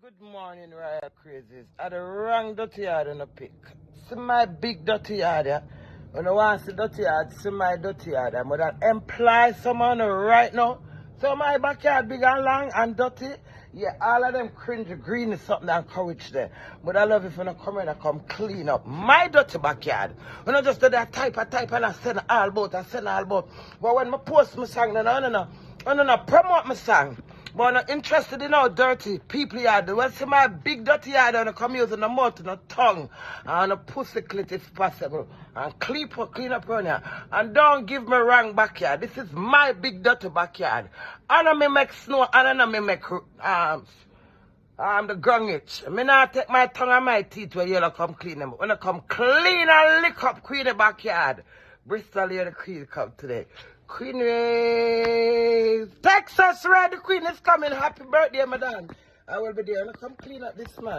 Good morning, Royal Crazies. I the wrong dirty yard on the pick. See my big dirty yard, yeah? When I want to see dirty yard, see my dirty yard. I'm going to imply someone right now. So my backyard big and long and dirty. Yeah, all of them cringe green is something that encourage there. But I love if you come in and come clean up my dirty backyard. When I just do that type and I send all about. But when I post my song, I don't promote my song. But I'm not interested in how dirty people yard. They want to see my big dirty yard and I come using the mouth and the tongue and the pussy clit if possible. And clean up around here. And don't give me wrong backyard. This is my big dirty backyard. And I may make snow and I may make the grung itch. I not take my tongue and my teeth where you come clean them. When I come clean and lick up Queenie backyard. Bristol here the Queen come today. Queenie, Texas, rty Queenie is coming. Happy birthday, madam. I will be there. I'm come clean up this man.